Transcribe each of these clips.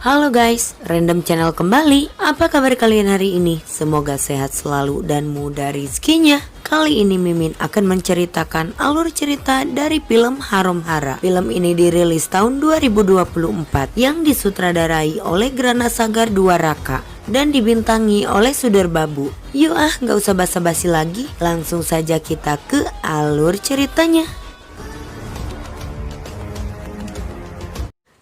Halo guys, Random Channel kembali. Apa kabar kalian hari ini? Semoga sehat selalu dan mudah rezekinya. Kali ini Mimin akan menceritakan alur cerita dari film Harom Hara. Film ini dirilis tahun 2024 yang disutradarai oleh Grana Sagar Dwaraka dan dibintangi oleh Sudar Babu. Yuk gak usah basa-basi lagi, langsung saja kita ke alur ceritanya.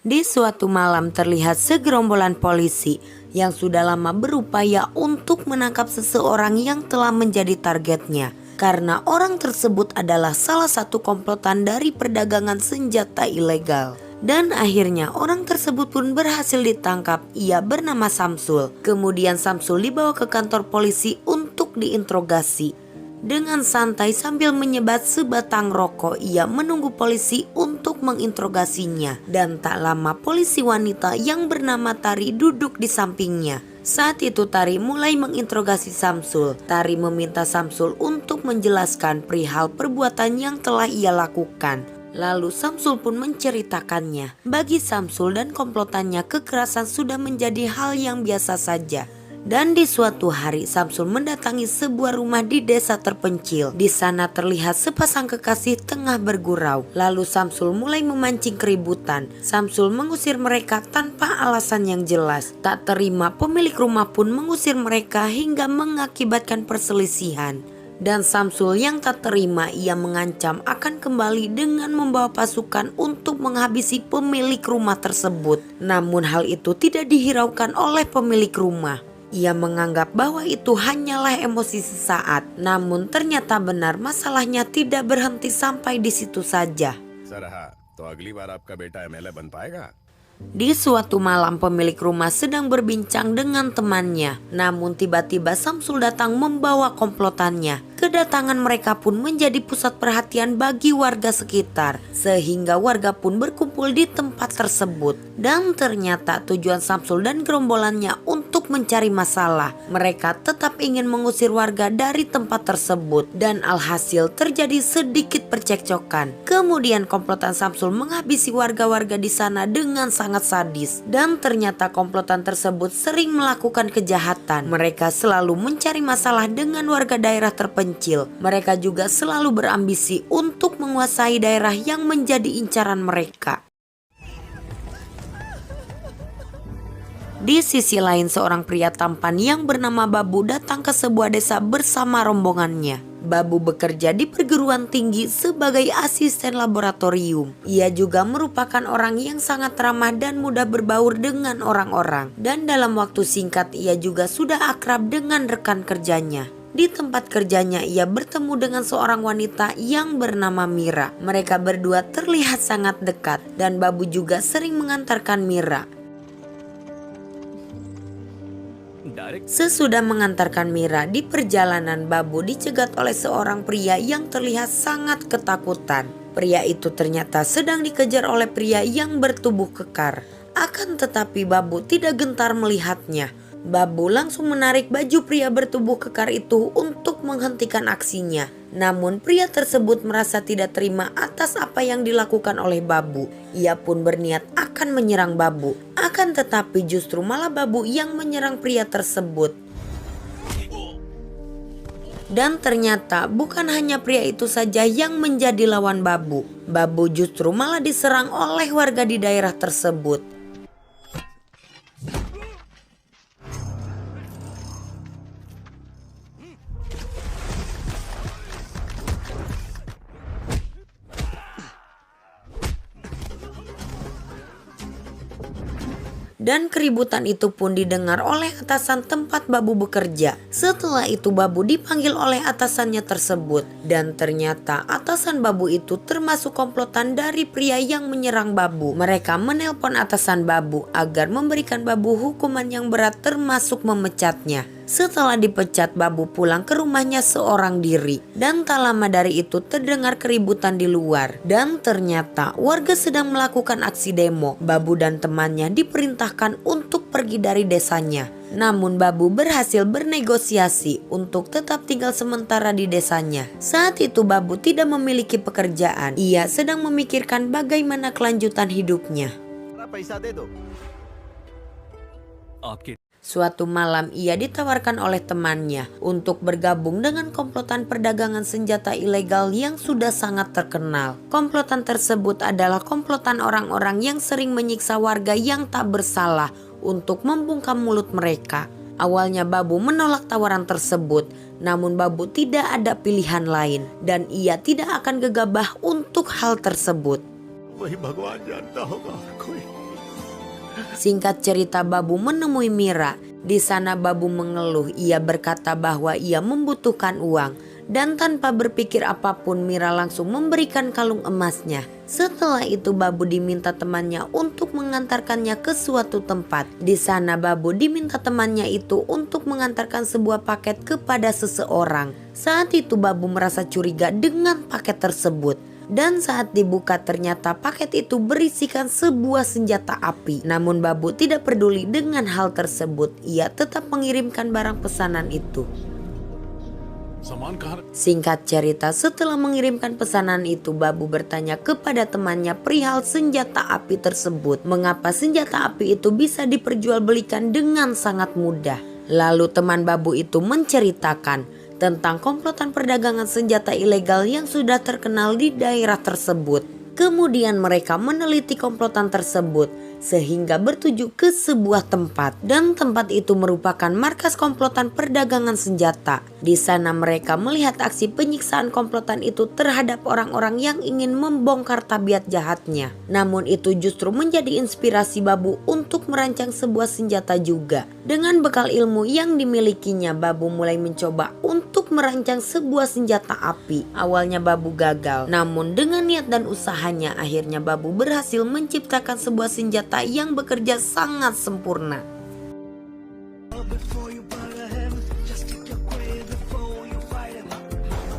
Di suatu malam terlihat segerombolan polisi yang sudah lama berupaya untuk menangkap seseorang yang telah menjadi targetnya. Karena orang tersebut adalah salah satu komplotan dari perdagangan senjata ilegal. Dan akhirnya orang tersebut pun berhasil ditangkap. Ia bernama Samsul. Kemudian Samsul dibawa ke kantor polisi untuk diinterogasi. Dengan santai sambil menyebat sebatang rokok, ia menunggu polisi untuk menginterogasinya. Dan tak lama polisi wanita yang bernama Tari duduk di sampingnya. Saat itu Tari mulai menginterogasi Samsul. Tari meminta Samsul untuk menjelaskan perihal perbuatan yang telah ia lakukan. Lalu Samsul pun menceritakannya. Bagi Samsul dan komplotannya, kekerasan sudah menjadi hal yang biasa saja. Dan di suatu hari Samsul mendatangi sebuah rumah di desa terpencil. Di sana terlihat sepasang kekasih tengah bergurau. Lalu Samsul mulai memancing keributan. Samsul mengusir mereka tanpa alasan yang jelas. Tak terima, pemilik rumah pun mengusir mereka hingga mengakibatkan perselisihan. Dan Samsul yang tak terima, ia mengancam akan kembali dengan membawa pasukan untuk menghabisi pemilik rumah tersebut. Namun hal itu tidak dihiraukan oleh pemilik rumah. Ia menganggap bahwa itu hanyalah emosi sesaat. Namun ternyata benar, masalahnya tidak berhenti sampai di situ saja. Di suatu malam pemilik rumah sedang berbincang dengan temannya. Namun tiba-tiba Samsul datang membawa komplotannya. Kedatangan mereka pun menjadi pusat perhatian bagi warga sekitar. Sehingga warga pun berkumpul di tempat tersebut. Dan ternyata tujuan Samsul dan gerombolannya untuk mencari masalah. Mereka tetap ingin mengusir warga dari tempat tersebut. Dan alhasil terjadi sedikit percekcokan. Kemudian komplotan Samsul menghabisi warga-warga di sana dengan sangat sadis. Dan ternyata komplotan tersebut sering melakukan kejahatan. Mereka selalu mencari masalah dengan warga daerah terpencil. Mereka juga selalu berambisi untuk menguasai daerah yang menjadi incaran mereka. Di sisi lain, seorang pria tampan yang bernama Babu datang ke sebuah desa bersama rombongannya. Babu bekerja di perguruan tinggi sebagai asisten laboratorium. Ia juga merupakan orang yang sangat ramah dan mudah berbaur dengan orang-orang. Dan dalam waktu singkat ia juga sudah akrab dengan rekan kerjanya. Di tempat kerjanya ia bertemu dengan seorang wanita yang bernama Mira. Mereka berdua terlihat sangat dekat dan Babu juga sering mengantarkan Mira. Sesudah mengantarkan Mira di perjalanan, Babu dicegat oleh seorang pria yang terlihat sangat ketakutan. Pria itu ternyata sedang dikejar oleh pria yang bertubuh kekar. Akan tetapi Babu tidak gentar melihatnya. Babu langsung menarik baju pria bertubuh kekar itu untuk menghentikan aksinya. Namun pria tersebut merasa tidak terima atas apa yang dilakukan oleh Babu. Ia pun berniat akan menyerang Babu. Akan tetapi justru malah Babu yang menyerang pria tersebut. Dan ternyata bukan hanya pria itu saja yang menjadi lawan Babu. Babu justru malah diserang oleh warga di daerah tersebut. Dan keributan itu pun didengar oleh atasan tempat Babu bekerja. Setelah itu Babu dipanggil oleh atasannya tersebut. Dan ternyata atasan Babu itu termasuk komplotan dari pria yang menyerang Babu. Mereka menelpon atasan Babu agar memberikan Babu hukuman yang berat termasuk memecatnya. Setelah dipecat, Babu pulang ke rumahnya seorang diri. Dan tak lama dari itu terdengar keributan di luar. Dan ternyata warga sedang melakukan aksi demo. Babu dan temannya diperintahkan untuk pergi dari desanya. Namun Babu berhasil bernegosiasi untuk tetap tinggal sementara di desanya. Saat itu Babu tidak memiliki pekerjaan. Ia sedang memikirkan bagaimana kelanjutan hidupnya. आपके Suatu malam ia ditawarkan oleh temannya untuk bergabung dengan komplotan perdagangan senjata ilegal yang sudah sangat terkenal. Komplotan tersebut adalah komplotan orang-orang yang sering menyiksa warga yang tak bersalah untuk membungkam mulut mereka. Awalnya Babu menolak tawaran tersebut, namun Babu tidak ada pilihan lain dan ia tidak akan gegabah untuk hal tersebut. वही भगवान जानता होगा और कोई। Singkat cerita, Babu menemui Mira. Di sana Babu mengeluh. Ia berkata bahwa ia membutuhkan uang. Dan tanpa berpikir apapun, Mira langsung memberikan kalung emasnya. Setelah itu Babu diminta temannya untuk mengantarkannya ke suatu tempat. Di sana Babu diminta temannya itu untuk mengantarkan sebuah paket kepada seseorang. Saat itu Babu merasa curiga dengan paket tersebut. Dan saat dibuka ternyata paket itu berisikan sebuah senjata api. Namun Babu tidak peduli dengan hal tersebut. Ia tetap mengirimkan barang pesanan itu. सामान कहाँ? Singkat cerita, setelah mengirimkan pesanan itu, Babu bertanya kepada temannya perihal senjata api tersebut. Mengapa senjata api itu bisa diperjualbelikan dengan sangat mudah? Lalu teman Babu itu menceritakan tentang komplotan perdagangan senjata ilegal yang sudah terkenal di daerah tersebut. Kemudian mereka meneliti komplotan tersebut sehingga bertuju ke sebuah tempat, dan tempat itu merupakan markas komplotan perdagangan senjata. Di sana mereka melihat aksi penyiksaan komplotan itu terhadap orang-orang yang ingin membongkar tabiat jahatnya. Namun itu justru menjadi inspirasi Babu untuk merancang sebuah senjata juga. Dengan bekal ilmu yang dimilikinya, Babu mulai mencoba untuk merancang sebuah senjata api. Awalnya Babu gagal, namun dengan niat dan usahanya akhirnya Babu berhasil menciptakan sebuah senjata yang bekerja sangat sempurna.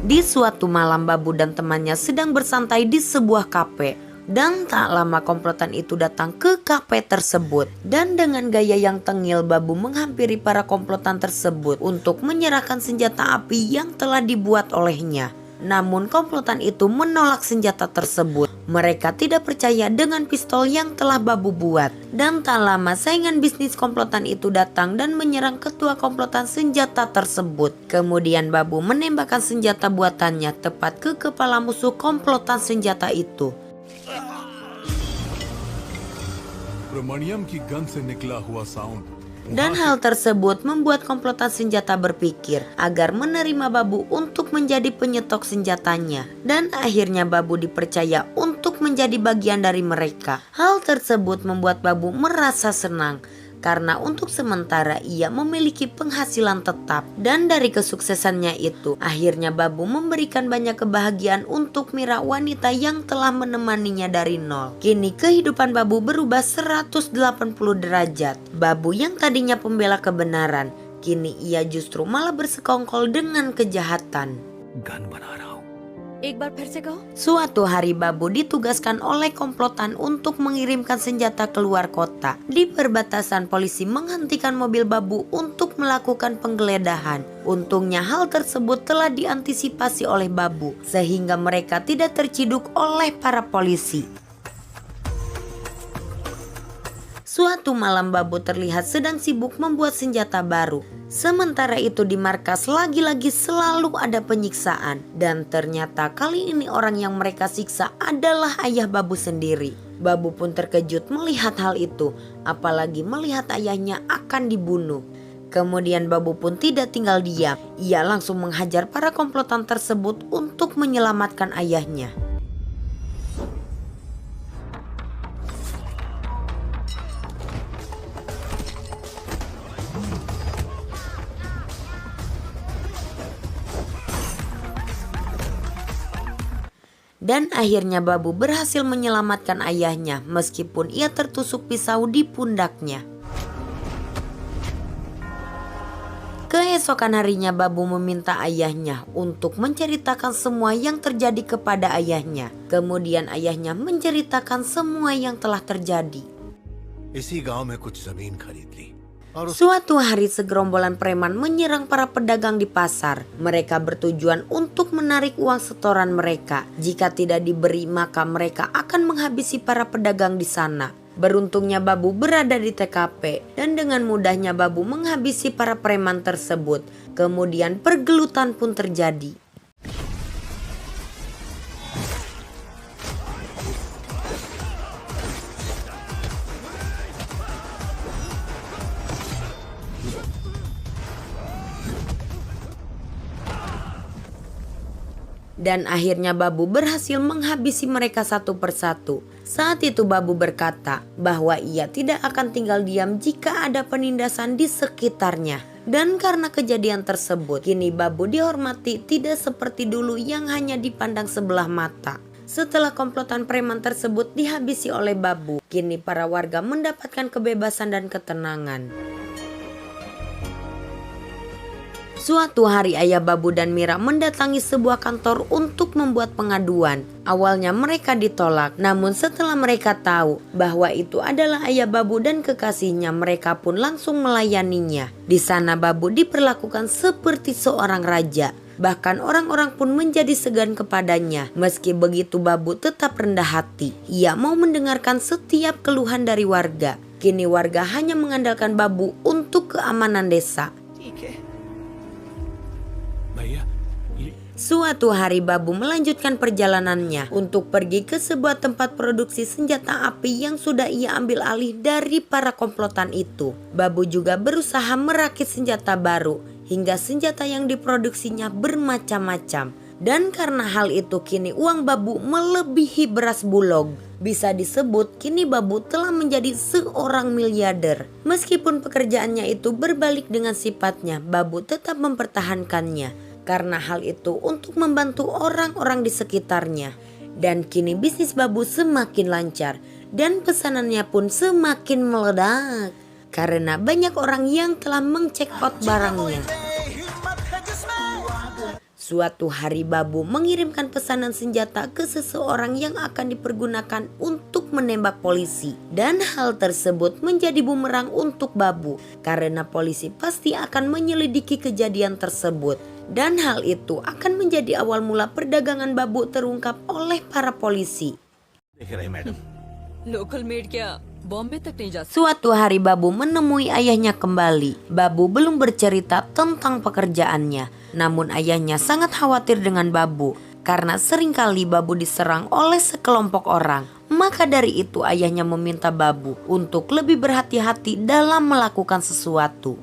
Di suatu malam Babu dan temannya sedang bersantai di sebuah kafe. Dan tak lama komplotan itu datang ke kafe tersebut. Dan dengan gaya yang tengil Babu menghampiri para komplotan tersebut untuk menyerahkan senjata api yang telah dibuat olehnya. Namun komplotan itu menolak senjata tersebut. Mereka tidak percaya dengan pistol yang telah Babu buat. Dan tak lama saingan bisnis komplotan itu datang dan menyerang ketua komplotan senjata tersebut. Kemudian Babu menembakkan senjata buatannya tepat ke kepala musuh komplotan senjata itu. ब्रह्मण्यम की गन से निकला हुआ sound. Dan hal tersebut membuat komplotan senjata berpikir agar menerima Babu untuk menjadi penyetok senjatanya. Dan akhirnya Babu dipercaya untuk menjadi bagian dari mereka. Hal tersebut membuat Babu merasa senang. Karena untuk sementara ia memiliki penghasilan tetap. Dan dari kesuksesannya itu, akhirnya Babu memberikan banyak kebahagiaan untuk Mira, wanita yang telah menemaninya dari nol. Kini kehidupan Babu berubah 180 derajat. Babu yang tadinya pembela kebenaran, kini ia justru malah bersekongkol dengan kejahatan. Gun बना रहा हूँ। एक बार फिर से कहो। Suatu hari Babu ditugaskan oleh komplotan untuk mengirimkan senjata keluar kota. Di perbatasan polisi menghentikan mobil Babu untuk melakukan penggeledahan. Untungnya hal tersebut telah diantisipasi oleh Babu sehingga mereka tidak terciduk oleh para polisi. Suatu malam Babu terlihat sedang sibuk membuat senjata baru. Sementara itu di markas lagi-lagi selalu ada penyiksaan. Dan ternyata kali ini orang yang mereka siksa adalah ayah Babu sendiri. Babu pun terkejut melihat hal itu, apalagi melihat ayahnya akan dibunuh. Kemudian Babu pun tidak tinggal diam. Ia langsung menghajar para komplotan tersebut untuk menyelamatkan ayahnya. Dan akhirnya Babu berhasil menyelamatkan ayahnya meskipun ia tertusuk pisau di pundaknya. Keesokan harinya Babu meminta ayahnya untuk menceritakan semua yang terjadi kepada ayahnya. Kemudian ayahnya menceritakan semua yang telah terjadi. इसी गांव में कुछ जमीन खरीद ली और उस Suatu hari segerombolan preman menyerang para pedagang di pasar. Mereka bertujuan untuk menarik uang setoran mereka. Jika tidak diberi maka mereka akan menghabisi para pedagang di sana. Beruntungnya Babu berada di TKP dan dengan mudahnya Babu menghabisi para preman tersebut. Kemudian pergelutan pun terjadi. Dan akhirnya Babu berhasil menghabisi mereka satu persatu. Saat itu Babu berkata bahwa ia tidak akan tinggal diam jika ada penindasan di sekitarnya. Dan karena kejadian tersebut, kini Babu dihormati tidak seperti dulu yang hanya dipandang sebelah mata. Setelah komplotan preman tersebut dihabisi oleh Babu, kini para warga mendapatkan kebebasan dan ketenangan. Suatu hari ayah Babu dan Mira mendatangi sebuah kantor untuk membuat pengaduan. Awalnya mereka ditolak, namun setelah mereka tahu bahwa itu adalah ayah Babu dan kekasihnya, mereka pun langsung melayaninya. Di sana Babu diperlakukan seperti seorang raja. Bahkan orang-orang pun menjadi segan kepadanya. Meski begitu Babu tetap rendah hati. Ia mau mendengarkan setiap keluhan dari warga. Kini warga hanya mengandalkan Babu untuk keamanan desa. Suatu hari Babu melanjutkan perjalanannya untuk pergi ke sebuah tempat produksi senjata api yang sudah ia ambil alih dari para komplotan itu. Babu juga berusaha merakit senjata baru hingga senjata yang diproduksinya bermacam-macam. Dan karena hal itu kini uang Babu melebihi beras Bulog. Bisa disebut kini Babu telah menjadi seorang miliarder. Meskipun pekerjaannya itu berbalik dengan sifatnya, Babu tetap mempertahankannya. Karena hal itu untuk membantu orang-orang di sekitarnya. Dan kini bisnis Babu semakin lancar dan pesanannya pun semakin meledak. Karena banyak orang yang telah mengcekpot barangnya. Suatu hari Babu mengirimkan pesanan senjata ke seseorang yang akan dipergunakan untuk menembak polisi. Dan hal tersebut menjadi bumerang untuk Babu. Karena polisi pasti akan menyelidiki kejadian tersebut. Dan hal itu akan menjadi awal mula perdagangan Babu terungkap oleh para polisi. Local made क्या बॉम्बे तक नहीं जा सकती? Suatu hari Babu menemui ayahnya kembali. Babu belum bercerita tentang pekerjaannya. Namun ayahnya sangat khawatir dengan Babu. Karena seringkali Babu diserang oleh sekelompok orang. Maka dari itu ayahnya meminta Babu untuk lebih berhati-hati dalam melakukan sesuatu.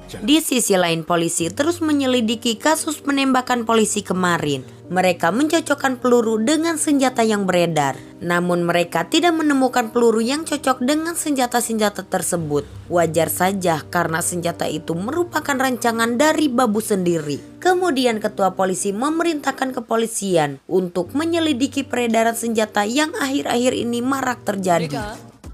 Di sisi lain polisi terus menyelidiki kasus penembakan polisi kemarin. Mereka mencocokkan peluru dengan senjata yang beredar. Namun mereka tidak menemukan peluru yang cocok dengan senjata-senjata tersebut. Wajar saja karena senjata itu merupakan rancangan dari Babu sendiri. Kemudian ketua polisi memerintahkan kepolisian untuk menyelidiki peredaran senjata yang akhir-akhir ini marak terjadi.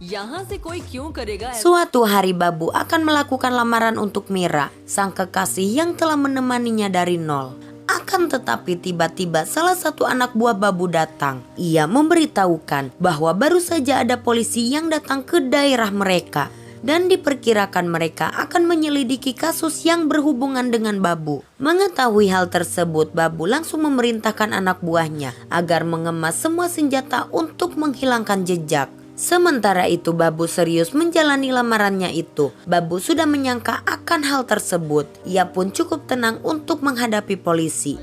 यहाँ से कोई क्यों करेगा ऐसा? Suatu hari Babu akan melakukan lamaran untuk Mira, sang kekasih yang telah menemaninya dari nol. Akan tetapi tiba-tiba salah satu anak buah Babu datang. Ia memberitahukan bahwa baru saja ada polisi yang datang ke daerah mereka. Dan diperkirakan mereka akan menyelidiki kasus yang berhubungan dengan Babu. Mengetahui hal tersebut, Babu langsung memerintahkan anak buahnya agar mengemas semua senjata untuk menghilangkan jejak. Sementara itu Babu serius menjalani lamarannya itu. Babu sudah menyangka akan hal tersebut. Ia pun cukup tenang untuk menghadapi polisi.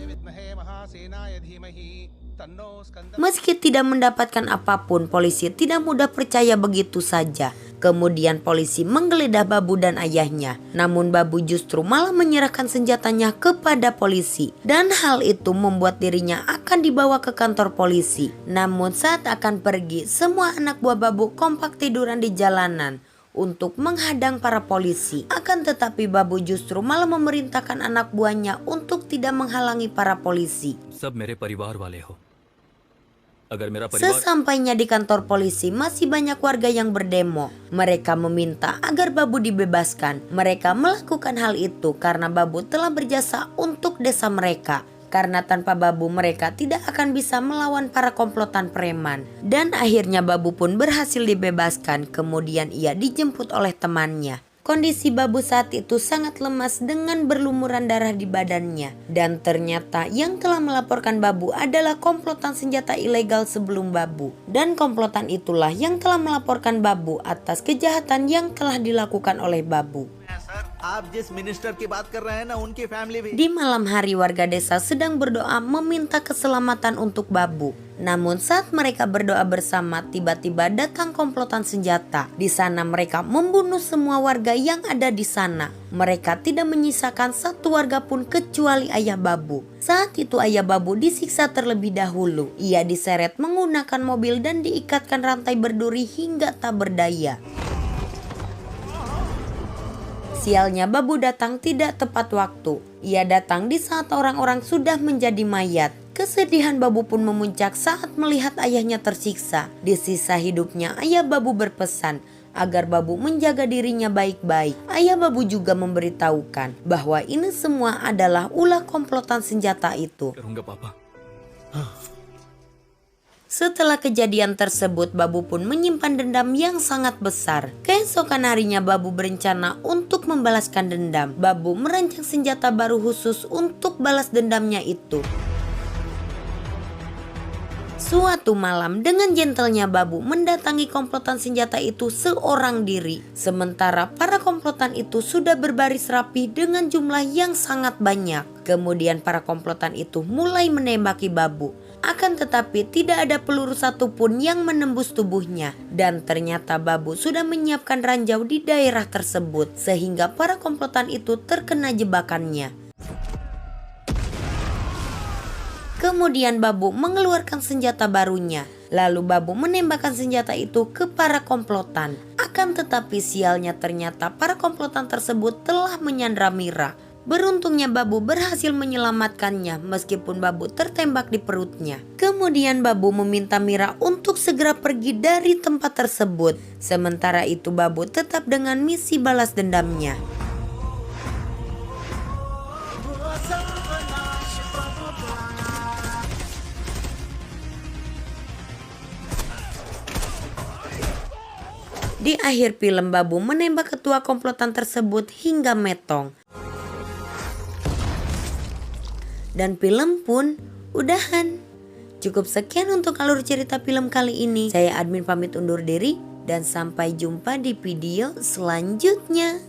Meski tidak mendapatkan apapun, polisi tidak mudah percaya begitu saja. Kemudian polisi menggeledah Babu dan ayahnya. Namun Babu justru malah menyerahkan senjatanya kepada polisi. Dan hal itu membuat dirinya akan dibawa ke kantor polisi. Namun saat akan pergi, semua anak buah Babu kompak tiduran di jalanan untuk menghadang para polisi. Akan tetapi Babu justru malah memerintahkan anak buahnya untuk tidak menghalangi para polisi. सब मेरे परिवार वाले हो अगर मेरा परिवार Sesampainya di kantor polisi, masih banyak warga yang berdemo. Mereka meminta agar Babu dibebaskan. Mereka melakukan hal itu karena Babu telah berjasa untuk desa mereka. Karena tanpa Babu mereka tidak akan bisa melawan para komplotan preman. Dan akhirnya Babu pun berhasil dibebaskan. Kemudian ia dijemput oleh temannya. Kondisi Babu saat itu sangat lemas dengan berlumuran darah di badannya. Dan ternyata yang telah melaporkan Babu adalah komplotan senjata ilegal sebelum Babu. Dan komplotan itulah yang telah melaporkan Babu atas kejahatan yang telah dilakukan oleh Babu. Di malam hari warga desa sedang berdoa meminta keselamatan untuk Babu. Namun saat mereka berdoa bersama, tiba-tiba datang komplotan senjata. Di sana mereka membunuh semua warga yang ada di sana. Mereka tidak menyisakan satu warga pun kecuali ayah Babu. Saat itu ayah Babu disiksa terlebih dahulu. Ia diseret menggunakan mobil dan diikatkan rantai berduri hingga tak berdaya. Sialnya Babu datang tidak tepat waktu. Ia datang di saat orang-orang sudah menjadi mayat. Kesedihan Babu pun memuncak saat melihat ayahnya tersiksa. Di sisa hidupnya ayah Babu berpesan agar Babu menjaga dirinya baik-baik. Ayah Babu juga memberitahukan bahwa ini semua adalah ulah komplotan senjata itu. करूंगा पापा। Setelah kejadian tersebut, Babu pun menyimpan dendam yang sangat besar. Keesokan harinya Babu berencana untuk membalaskan dendam. Babu merancang senjata baru khusus untuk balas dendamnya itu. Suatu malam dengan gentlenya Babu mendatangi komplotan senjata itu seorang diri. Sementara para komplotan itu sudah berbaris rapi dengan jumlah yang sangat banyak. Kemudian para komplotan itu mulai menembaki Babu. Akan tetapi tidak ada peluru satupun yang menembus tubuhnya. Dan ternyata Babu sudah menyiapkan ranjau di daerah tersebut. Sehingga para komplotan itu terkena jebakannya. Kemudian Babu mengeluarkan senjata barunya. Lalu Babu menembakkan senjata itu ke para komplotan. Akan tetapi sialnya ternyata para komplotan tersebut telah menyandra Mira. Beruntungnya Babu berhasil menyelamatkannya meskipun Babu tertembak di perutnya. Kemudian Babu meminta Mira untuk segera pergi dari tempat tersebut. Sementara itu Babu tetap dengan misi balas dendamnya. Di akhir film Babu menembak ketua komplotan tersebut hingga metong. Dan film pun udahan. Cukup sekian untuk alur cerita film kali ini. Saya admin pamit undur diri dan sampai jumpa di video selanjutnya.